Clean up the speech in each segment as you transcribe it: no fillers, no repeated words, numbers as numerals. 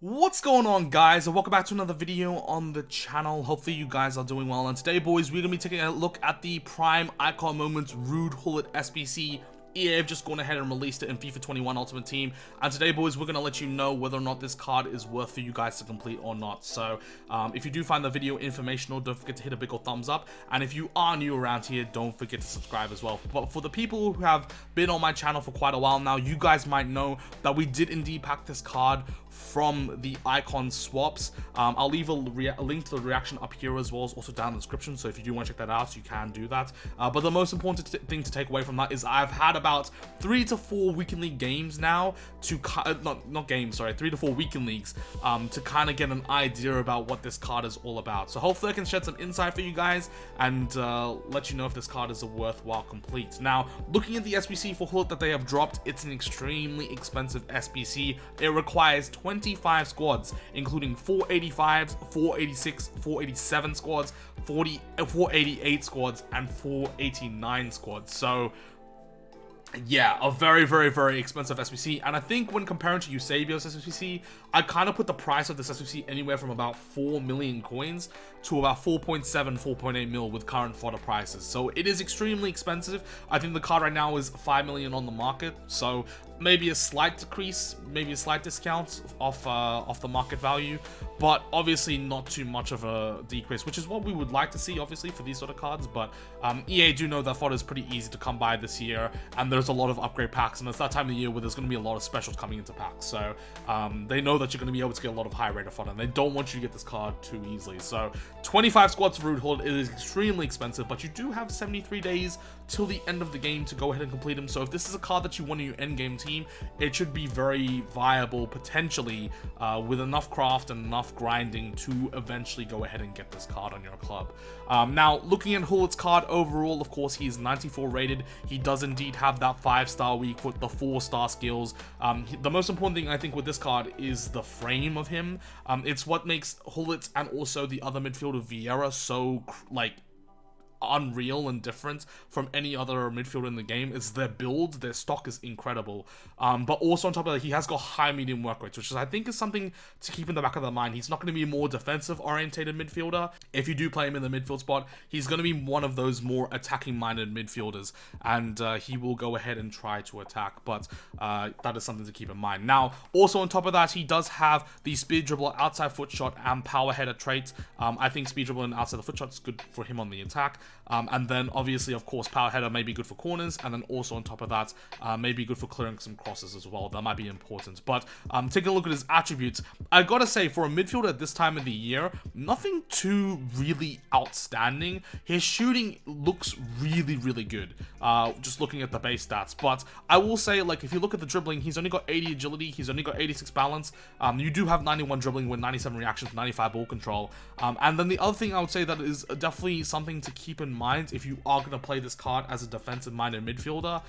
What's going on, guys, and welcome back to another video on the channel. Hopefully you guys are doing well, and today, boys, we're gonna be taking a look at the Prime ICON Moments Gullit SBC. EA have just gone ahead and released it in FIFA 21 Ultimate Team, and today, boys, we're going to let you know whether or not this card is worth for you guys to complete or not. So if you do find the video informational, don't forget to hit a big old thumbs up, and if you are new around here, don't forget to subscribe as well. But for the people who have been on my channel for quite a while now, you guys might know that we did indeed pack this card from the icon swaps. I'll leave a link to the reaction up here as well as also down in the description, so if you do want to check that out, you can do that. But the most important thing to take away from that is I've had about 3 to 4 weekend league games now to 3 to 4 weekend leagues to kind of get an idea about what this card is all about. So hopefully I can shed some insight for you guys and let you know if this card is a worthwhile complete. Now, looking at the SBC for Gullit that they have dropped, it's an extremely expensive SBC. It requires 25 squads, including 485s, 486, 487 squads, 488 squads, and 489 squads. So yeah, a very expensive SBC, and I think when comparing to Eusebio's SBC, I kind of put the price of this SBC anywhere from about 4 million coins to about 4.7, 4.8 mil with current fodder prices. So it is extremely expensive. I think the card right now is 5 million on the market, so maybe a slight decrease, maybe a slight discount off the market value, but obviously not too much of a decrease, which is what we would like to see, obviously, for these sort of cards. But EA do know that fodder is pretty easy to come by this year, and there's a lot of upgrade packs, and it's that time of the year where there's going to be a lot of specials coming into packs. So they know that you're going to be able to get a lot of high rate of fodder, and they don't want you to get this card too easily. So 25 squads for Gullit is extremely expensive, but you do have 73 days till the end of the game to go ahead and complete them. So if this is a card that you want in your end game team, it should be very viable potentially with enough craft and enough grinding to eventually go ahead and get this card on your club. Now, looking at Gullit's card overall, of course, he's 94 rated. He does indeed have that 5-star weak foot, the 4-star skills. The most important thing I think with this card is the frame of him. It's what makes Gullit and also the other midfielder Vieira so unreal and different from any other midfielder in the game. Is their build, their stock is incredible, but also on top of that, he has got high medium work rates, which I think is something to keep in the back of the mind. He's not going to be a more defensive orientated midfielder. If you do play him in the midfield spot, he's going to be one of those more attacking minded midfielders, and he will go ahead and try to attack, but that is something to keep in mind. Now, also on top of that, he does have the speed dribble, outside foot shot, and power header traits. I think speed dribble and outside the foot shot is good for him on the attack. And then obviously, of course, power header may be good for corners, and then also on top of that, may be good for clearing some crosses as well. That might be important. But taking a look at his attributes, I gotta say, for a midfielder at this time of the year, nothing too really outstanding. His shooting looks really good, just looking at the base stats. But I will say, like, if you look at the dribbling, he's only got 80 agility, he's only got 86 balance. You do have 91 dribbling with 97 reactions, 95 ball control. And then the other thing I would say that is definitely something to keep in mind if you are going to play this card as a defensive-minded midfielder,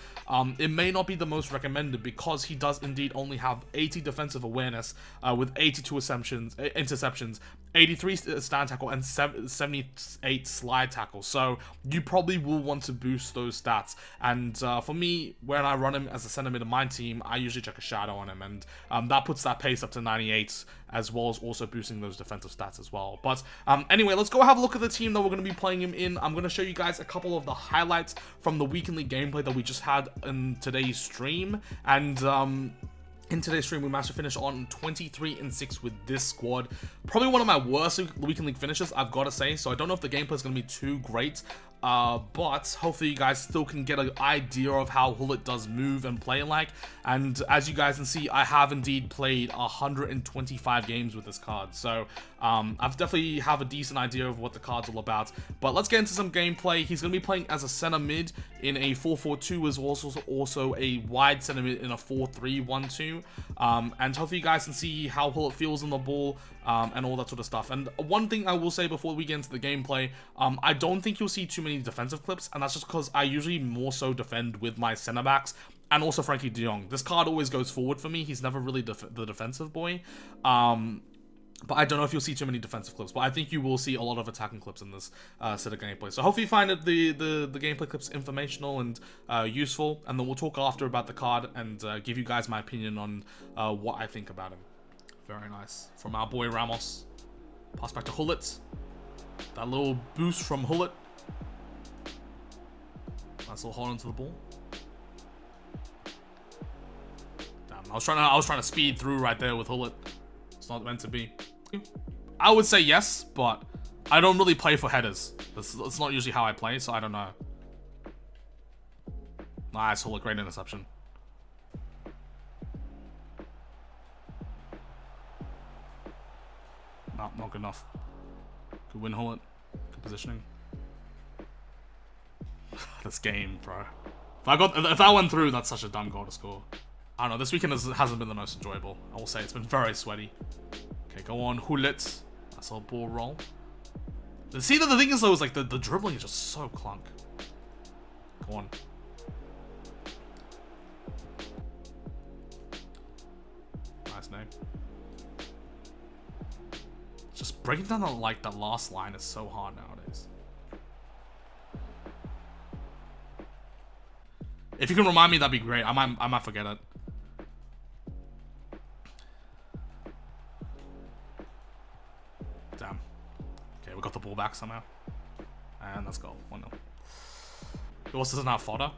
it may not be the most recommended, because he does indeed only have 80 defensive awareness with 82 interceptions, 83 stand tackle, and 78 slide tackle. So you probably will want to boost those stats. And for me, when I run him as a center mid in my team, I usually check a shadow on him, and that puts that pace up to 98, as well as also boosting those defensive stats as well. But anyway, let's go have a look at the team that we're going to be playing him in. I'm going to show you guys a couple of the highlights from the weekend league gameplay that we just had in today's stream. And in today's stream, we managed to finish on 23-6 with this squad. Probably one of my worst weekend league finishes, I've got to say. So I don't know if the gameplay is going to be too great, but hopefully you guys still can get an idea of how Gullit does move and play like. And as you guys can see, I have indeed played 125 games with this card, so I've definitely have a decent idea of what the card's all about. But let's get into some gameplay. He's going to be playing as a center mid in a 4-4-2, as well as also a wide center mid in a 4-3-1-2. And hopefully you guys can see how Gullit feels on the ball, and all that sort of stuff. And one thing I will say before we get into the gameplay, I don't think you'll see too many defensive clips, and that's just because I usually more so defend with my center backs, and also Frankie de Jong. This card always goes forward for me. He's never really the defensive boy. But I don't know if you'll see too many defensive clips, but I think you will see a lot of attacking clips in this set of gameplay. So hopefully you find the gameplay clips informational and useful, and then we'll talk after about the card and give you guys my opinion on what I think about him. Very nice. From our boy Ramos. Pass back to Gullit. That little boost from Gullit. Nice little hold onto the ball. Damn, I was trying to speed through right there with Gullit. It's not meant to be. I would say yes, but I don't really play for headers. That's not usually how I play, so I don't know. Nice, Gullit, great interception. No, not good enough. Good win, Gullit. Good positioning. This game, bro. If that went through, that's such a dumb goal to score. I don't know. This weekend hasn't been the most enjoyable. I will say it's been very sweaty. Okay, go on, Gullit. That's a ball roll. See, the thing is though, is like the dribbling is just so clunk. Go on. Nice name. Just breaking down the last line is so hard nowadays. If you can remind me, that'd be great. I might forget it. Damn. Okay, we got the ball back somehow. And let's go. 1-0. Who else doesn't have fodder?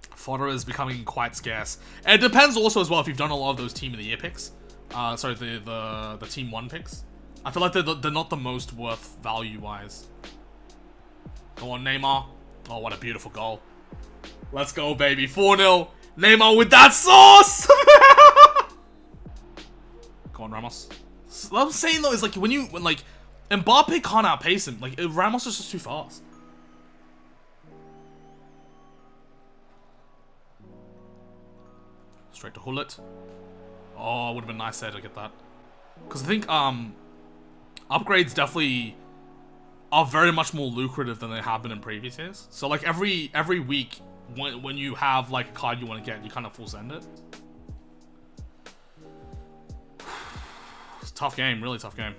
Fodder is becoming quite scarce. And it depends also as well if you've done a lot of those team of the year picks. Sorry, the team 1 picks. I feel like they're not the most worth value-wise. Go on, Neymar. Oh, what a beautiful goal. Let's go, baby. 4-0. Neymar with that sauce! Go on, Ramos. What I'm saying, though, is like, when Mbappe can't outpace him. Like, Ramos is just too fast. Straight to Gullit. Oh, would have been nice there to get that. Because I think, upgrades definitely are very much more lucrative than they have been in previous years. So like every week when you have like a card you want to get, you kind of full send it. It's a tough game, really tough game.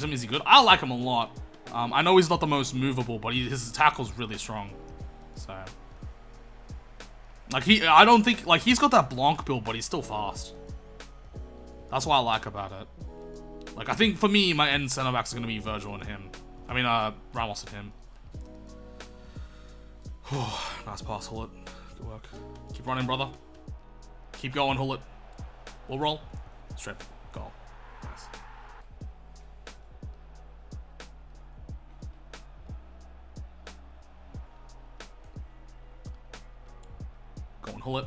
Is he good? I like him a lot. I know he's not the most movable, but his tackle's really strong. So, like I don't think like he's got that Blanc build, but he's still fast. That's what I like about it. Like I think for me, my end center backs are gonna be Virgil and him. I mean, Ramos and him. Nice pass, Gullit. Good work. Keep running, brother. Keep going, Gullit. We'll roll. Strip. Goal. Nice. Going Gullit.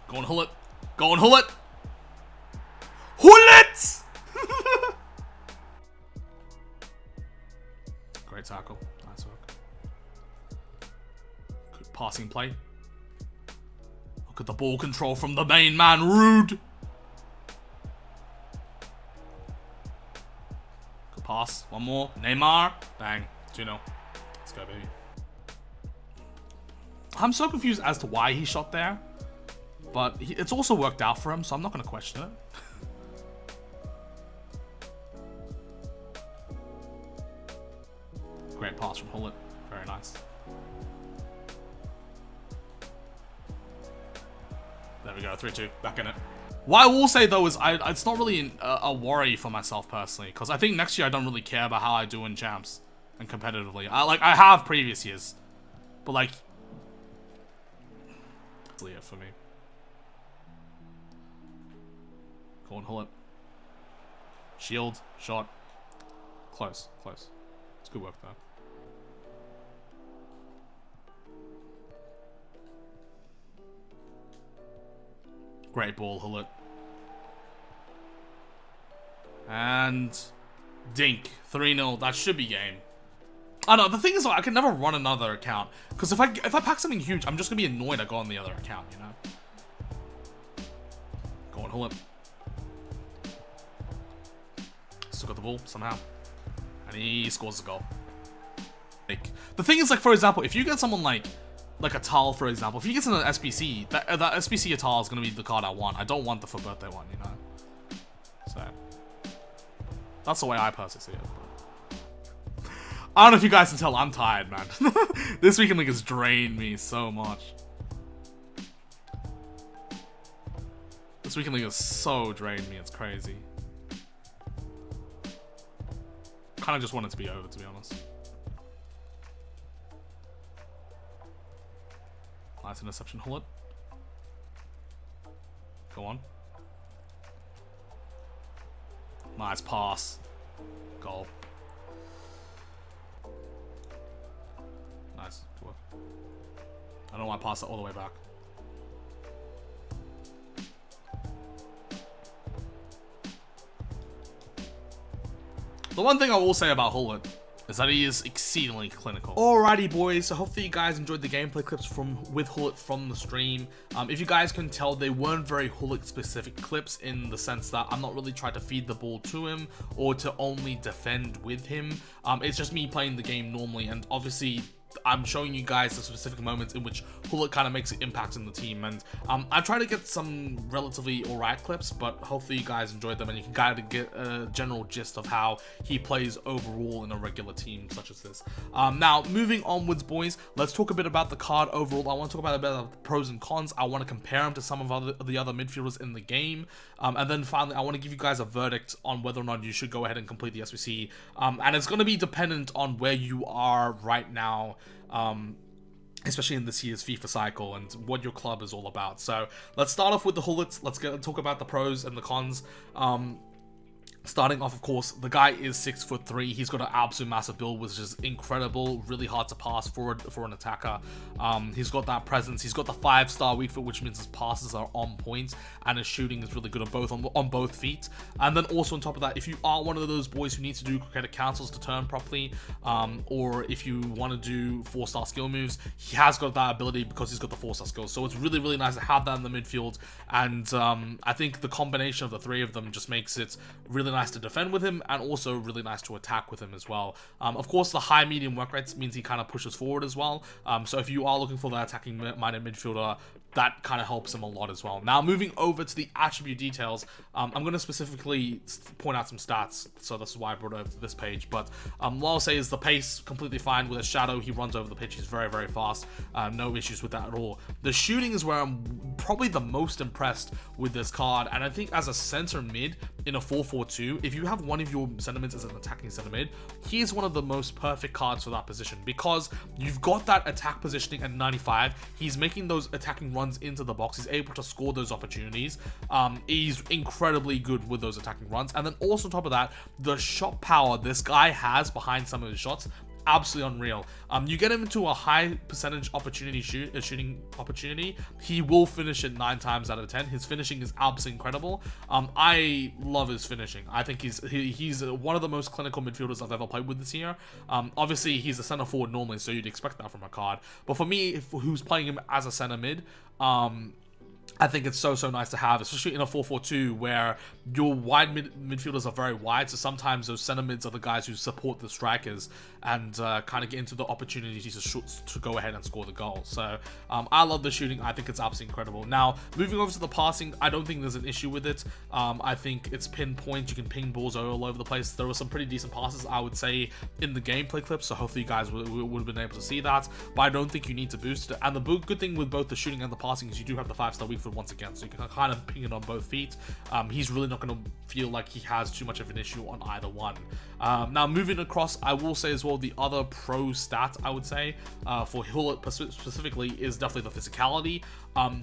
Going Gullit. Going Gullit. Gullit! Great tackle. Nice work. Good passing play. Look at the ball control from the main man, Rude. Good pass. One more. Neymar. Bang. 2-0. Let's go, baby. I'm so confused as to why he shot there, but it's also worked out for him, so I'm not going to question it. Great pass from Gullit. Very nice. There we go, 3-2. Back in it. What I will say, though, is it's not really a worry for myself, personally, because I think next year I don't really care about how I do in champs and competitively. I have previous years, but, like, it for me. Go on, Gullit. Shield, shot. Close, close. It's good work, though. Great ball, Gullit. And dink. 3-0. That should be game. I don't know, the thing is, I can never run another account. Because if I pack something huge, I'm just going to be annoyed I go on the other account, you know? Go on, Gullit. Still got the ball, somehow. And he scores the goal. Like, the thing is, like, for example, if you get someone like a Tal, for example, if you get an SBC, that SBC Tal is going to be the card I want. I don't want the for birthday one, you know? So. That's the way I personally see it. I don't know if you guys can tell, I'm tired, man. This weekend league has drained me so much. This weekend league has so drained me, it's crazy. Kind of just want it to be over, to be honest. Nice interception, Gullit. Go on. Nice pass. Goal. Nice. Good work. I don't know why I passed it all the way back. The one thing I will say about Gullit is that he is exceedingly clinical. Alrighty boys, so hopefully you guys enjoyed the gameplay clips with Gullit from the stream. If you guys can tell, they weren't very Gullit specific clips in the sense that I'm not really trying to feed the ball to him or to only defend with him. It's just me playing the game normally, and obviously I'm showing you guys the specific moments in which Gullit kind of makes an impact in the team, and I try to get some relatively alright clips, but hopefully you guys enjoyed them and you can kind of get a general gist of how he plays overall in a regular team such as this. Now, moving onwards, boys, let's talk a bit about the card overall. I want to talk about a bit of the pros and cons. I want to compare him to some of the other midfielders in the game, and then finally I want to give you guys a verdict on whether or not you should go ahead and complete the SBC, and it's going to be dependent on where you are right now, especially in this year's FIFA cycle and what your club is all about. So let's start off with the Gullits. Let's talk about the pros and the cons. Starting off, of course, the guy is 6'3". He's got an absolute massive build, which is incredible. Really hard to pass for an attacker. He's got that presence. He's got the 5-star weak foot, which means his passes are on point, and his shooting is really good on both feet. And then also on top of that, if you are one of those boys who needs to do credit cancels to turn properly, or if you want to do 4-star skill moves, he has got that ability because he's got the 4-star skills. So it's really, really nice to have that in the midfield. And I think the combination of the three of them just makes it really nice to defend with him, and also really nice to attack with him as well. Of course, the high medium work rates means he kind of pushes forward as well. So if you are looking for that attacking minded midfielder, that kind of helps him a lot as well. Now, moving over to the attribute details, I'm going to specifically point out some stats, so this is why I brought it over to this page. But what I'll say is the pace, completely fine. With a shadow, he runs over the pitch. He's very, very fast. No issues with that at all. The shooting is where I'm probably the most impressed with this card, and I think as a center mid in a 4-4-2, if you have one of your center mids as an attacking center mid, he is one of the most perfect cards for that position, because you've got that attack positioning at 95. He's making those attacking runs into the box. He's able to score those opportunities. He's incredibly good with those attacking runs, and then also on top of that, the shot power this guy has behind some of his shots, absolutely unreal. You get him into a high percentage shooting opportunity, he will finish it 9 times out of 10. His finishing is absolutely incredible. I love his finishing. I think he's one of the most clinical midfielders I've ever played with this year. Obviously he's a center forward normally, so you'd expect that from a card, but for me, who's playing him as a center mid, I think it's so nice to have, especially in a 4-4-2 where your wide midfielders are very wide, so sometimes those center mids are the guys who support the strikers and kind of get into the opportunities to go ahead and score the goal. So I love the shooting. I think it's absolutely incredible. Now, moving over to the passing, I don't think there's an issue with it. I think it's pinpoint. You can ping balls all over the place. There were some pretty decent passes, I would say, in the gameplay clips, so hopefully you guys would have been able to see that, but I don't think you need to boost it. And the good thing with both the shooting and the passing is you do have the 5-star weak foot once again, so you can kind of ping it on both feet. He's really not going to feel like he has too much of an issue on either one. Now, moving across, I will say as well, the other pro stat I would say for Gullit specifically is definitely the physicality.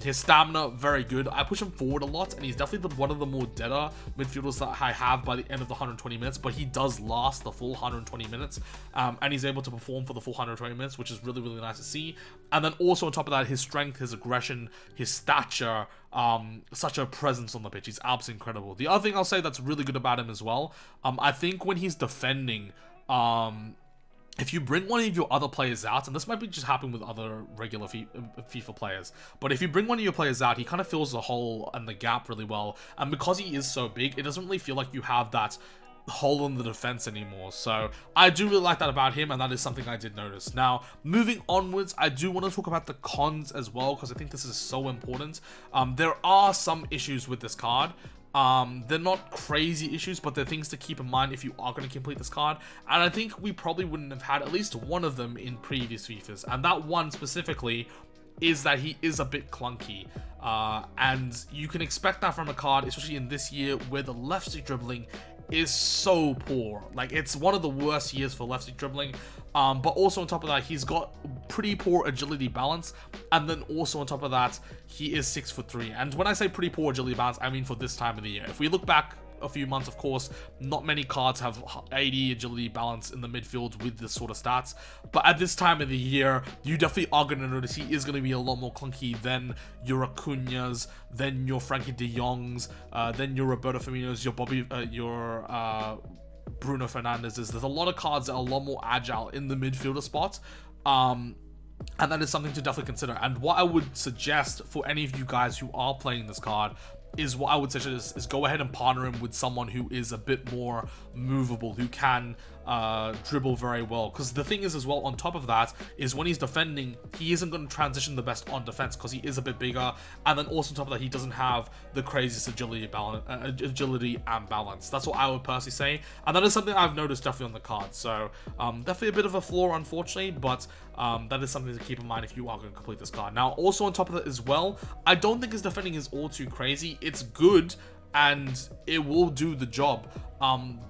His stamina, very good. I push him forward a lot, and he's definitely one of the more deader midfielders that I have by the end of the 120 minutes, but he does last the full 120 minutes, and he's able to perform for the full 120 minutes, which is really, really nice to see. And then also on top of that, his strength, his aggression, his stature, such a presence on the pitch. He's absolutely incredible. The other thing I'll say that's really good about him as well, I think when he's defending, if you bring one of your other players out, and this might be just happening with other regular FIFA players, but if you bring one of your players out, he kind of fills the hole and the gap really well, and because he is so big, it doesn't really feel like you have that hole in the defense anymore. So I do really like that about him, and that is something I did notice. Now, moving onwards, I do want to talk about the cons as well, because I think this is so important. There are some issues with this card. They're not crazy issues, but they're things to keep in mind if you are going to complete this card. And I think we probably wouldn't have had at least one of them in previous FIFAs. And that one specifically is that he is a bit clunky. And you can expect that from a card, especially in this year where the left stick dribbling is so poor. Like, it's one of the worst years for left stick dribbling. But also on top of that, he's got pretty poor agility balance, and then also on top of that, he is 6'3". And when I say pretty poor agility balance, I mean for this time of the year. If we look back a few months, of course, not many cards have 80 agility balance in the midfield with this sort of stats, but at this time of the year, you definitely are going to notice he is going to be a lot more clunky than your Acuñas, than your Frankie de Jongs, than your Roberto Firminos, your Bruno Fernandez's. There's a lot of cards that are a lot more agile in the midfielder spot, and that is something to definitely consider. And what I would suggest for any of you guys who are playing this card is what I would suggest is go ahead and partner him with someone who is a bit more movable, who can dribble very well. Because the thing is as well, on top of that, is when he's defending, he isn't going to transition the best on defense because he is a bit bigger, and then also on top of that, he doesn't have the craziest agility and balance. That's what I would personally say, and that is something I've noticed definitely on the card. So definitely a bit of a flaw, unfortunately, but that is something to keep in mind if you are going to complete this card. Now, also on top of that as well, I don't think his defending is all too crazy. It's good, and it will do the job.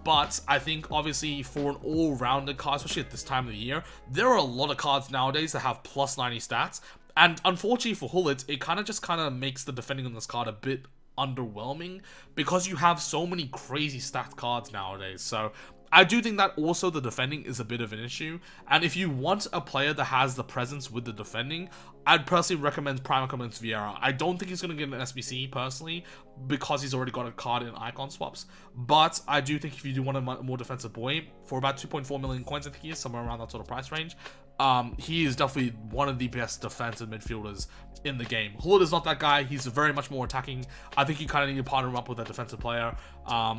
But I think obviously for an all-rounded card, especially at this time of the year, there are a lot of cards nowadays that have plus 90 stats. And unfortunately for Gullit, it kind of makes the defending on this card a bit underwhelming because you have so many crazy stacked cards nowadays. So I do think that also the defending is a bit of an issue, and if you want a player that has the presence with the defending, I'd personally recommend Prime ICON Moments Vieira. I don't think he's going to get an SBC personally because he's already got a card in icon swaps, but I do think if you do want a more defensive boy for about 2.4 million coins, I think he is somewhere around that sort of price range, he is definitely one of the best defensive midfielders in the game. Gullit is not that guy. He's very much more attacking. I think you kind of need to partner him up with a defensive player,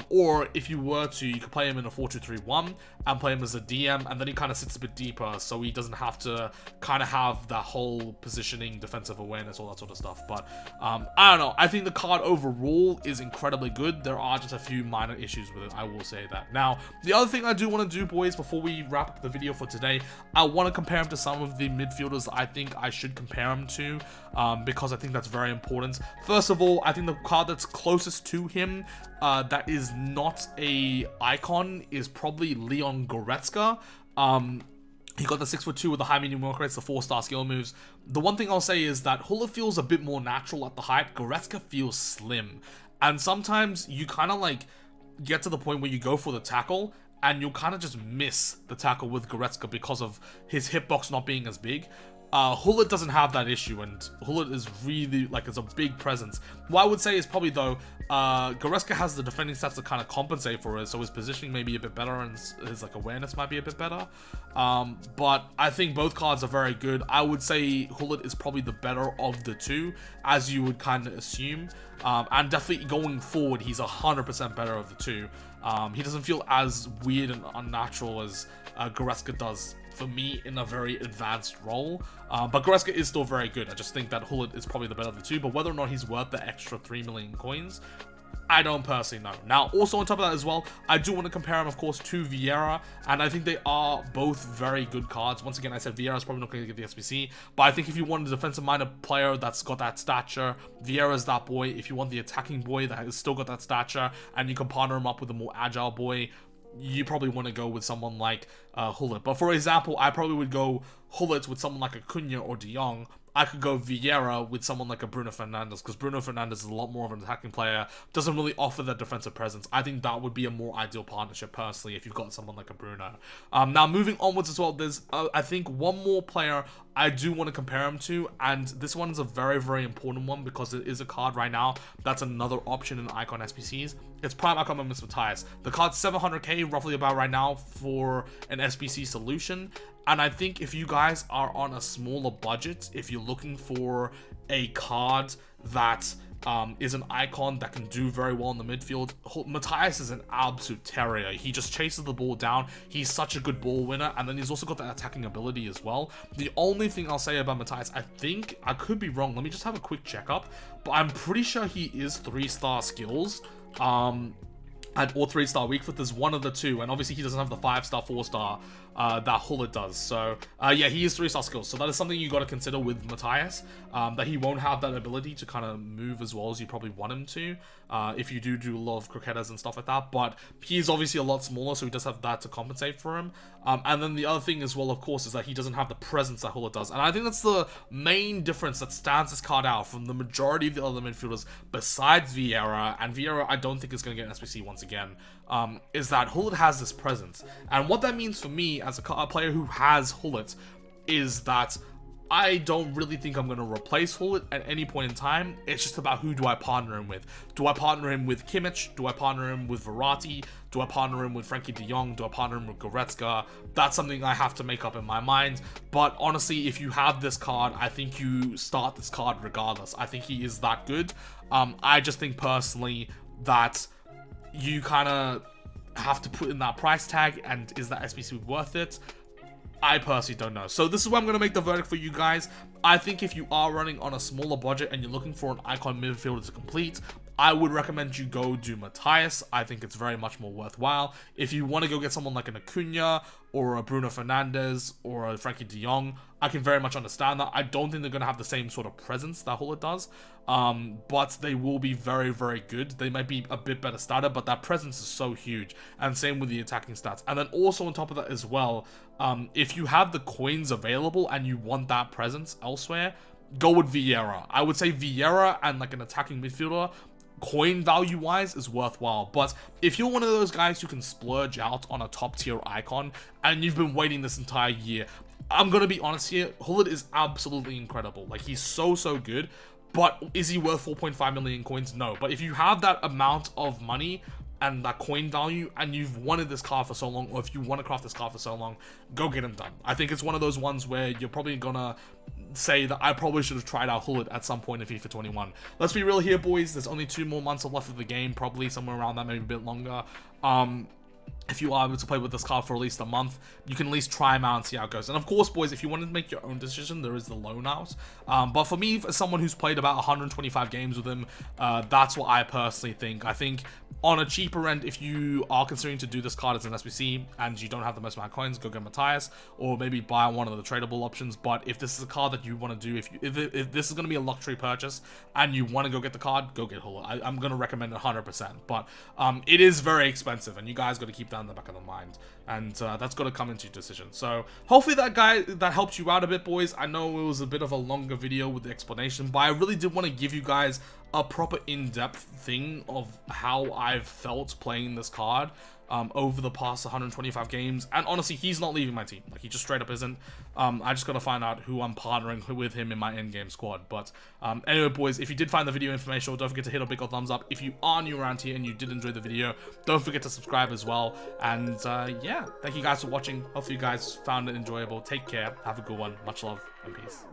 or if you were to, you could play him in a 4-2-3-1 and play him as a DM, and then he kind of sits a bit deeper so he doesn't have to kind of have that whole positioning, defensive awareness, all that sort of stuff. But I don't know, I think the card overall is incredibly good. There are just a few minor issues with it, I will say that. Now, the other thing I do want to do, boys, before we wrap up the video for today, I want to compare him to some of the midfielders I think I should compare him to, because I think that's very important. First of all, I think the card that's closest to him that is not a icon is probably Leon Goretzka. He got the 6'2" with the high medium work rates, the 4-star skill moves. The one thing I'll say is that Gullit feels a bit more natural at the height. Goretzka feels slim. And sometimes you kind of like get to the point where you go for the tackle and you'll kind of just miss the tackle with Goretzka because of his hitbox not being as big. Gullit doesn't have that issue, and Gullit is really, like, it's a big presence. What I would say is probably, though, Goretzka has the defending stats to kind of compensate for it, so his positioning may be a bit better, and his, like, awareness might be a bit better. But I think both cards are very good. I would say Gullit is probably the better of the two, as you would kind of assume. And definitely going forward, he's 100% better of the two. He doesn't feel as weird and unnatural as Goretzka does for me in a very advanced role, but Goretzka is still very good. I just think that Gullit is probably the better of the two, but whether or not he's worth the extra 3 million coins, I don't personally know. Now, also on top of that as well, I do want to compare him, of course, to Vieira, and I think they are both very good cards. Once again, I said Vieira is probably not going to get the SBC, but I think if you want a defensive-minded player that's got that stature, Vieira is that boy. If you want the attacking boy that has still got that stature, and you can partner him up with a more agile boy, you probably want to go with someone like Gullit. But for example, I probably would go Gullit with someone like Acuña or De Jong. I could go Vieira with someone like a Bruno Fernandes, because Bruno Fernandes is a lot more of an attacking player, doesn't really offer that defensive presence. I think that would be a more ideal partnership, personally, if you've got someone like a Bruno. Now, moving onwards as well, there's, I think, one more player I do want to compare him to, and this one is a very, very important one, because it is a card right now that's another option in Icon SBCs. It's Prime ICON Moments Matthias. The card's 700k, roughly about right now, for an SBC solution. And I think if you guys are on a smaller budget, if you're looking for a card that is an icon that can do very well in the midfield, Matthias is an absolute terrier. He just chases the ball down. He's such a good ball winner, and then he's also got that attacking ability as well. The only thing I'll say about Matthias, I think, I could be wrong, let me just have a quick checkup, but I'm pretty sure he is 3-star skills. or 3-star weak foot. There's one of the two, and obviously he doesn't have the 5-star, 4-star that Gullit does. So yeah, he is 3-star skills, so that is something you got to consider with Matthias, that he won't have that ability to kind of move as well as you probably want him to, if you do a lot of croquetas and stuff like that. But he's obviously a lot smaller, so he does have that to compensate for him. And then the other thing as well, of course, is that he doesn't have the presence that Gullit does, and I think that's the main difference that stands this card out from the majority of the other midfielders besides Vieira. And Vieira, I don't think is going to get an SBC once again, is that Gullit has this presence. And what that means for me as a player who has Gullit is that I don't really think I'm going to replace Gullit at any point in time. It's just about who do I partner him with. Do I partner him with Kimmich? Do I partner him with Verratti? Do I partner him with Frankie de Jong? Do I partner him with Goretzka? That's something I have to make up in my mind. But honestly, if you have this card, I think you start this card regardless. I think he is that good. I just think personally that you kind of have to put in that price tag, and is that SBC worth it? I personally don't know. So this is where I'm going to make the verdict for you guys. I think if you are running on a smaller budget and you're looking for an icon midfielder to complete, I would recommend you go do Matthias. I think it's very much more worthwhile. If you want to go get someone like an Acuna or a Bruno Fernandes or a Frankie de Jong, I can very much understand that. I don't think they're going to have the same sort of presence that Gullit does, but they will be very, very good. They might be a bit better starter, but that presence is so huge, and same with the attacking stats. And then also on top of that as well, if you have the coins available and you want that presence elsewhere, go with Vieira. I would say Vieira and like an attacking midfielder, coin value wise, is worthwhile. But if you're one of those guys who can splurge out on a top tier icon and you've been waiting this entire year, I'm gonna be honest here, Gullit is absolutely incredible. Like, he's so good, but is he worth 4.5 million coins? No. But if you have that amount of money and that coin value, and you've wanted this card for so long, or if you want to craft this card for so long, go get him done. I think it's one of those ones where you're probably gonna say that I probably should have tried out Gullit at some point in FIFA 21. Let's be real here, boys. There's only 2 more months left of the game, probably somewhere around that, maybe a bit longer. If you are able to play with this card for at least a month, you can at least try him out and see how it goes. And of course, boys, if you wanted to make your own decision, there is the loan out. But for me, as someone who's played about 125 games with him, that's what I personally think. I think on a cheaper end, if you are considering to do this card as an SBC and you don't have the most amount of coins, go get Matthias, or maybe buy one of the tradable options. But if this is a card that you want to do, if this is going to be a luxury purchase and you want to go get the card, go get Gullit. I'm going to recommend it 100%. But it is very expensive, and you guys got to keep that in the back of the mind, and that's got to come into your decision. So hopefully that helped you out a bit, boys. I know it was a bit of a longer video with the explanation, but I really did want to give you guys a proper in-depth thing of how I've felt playing this card over the past 125 games. And honestly, he's not leaving my team. Like, he just straight up isn't. I just gotta find out who I'm partnering with him in my endgame squad. But anyway, boys, if you did find the video informational, don't forget to hit a big old thumbs up. If you are new around here and you did enjoy the video, don't forget to subscribe as well. And yeah, thank you guys for watching. Hopefully you guys found it enjoyable. Take care, have a good one, much love, and peace.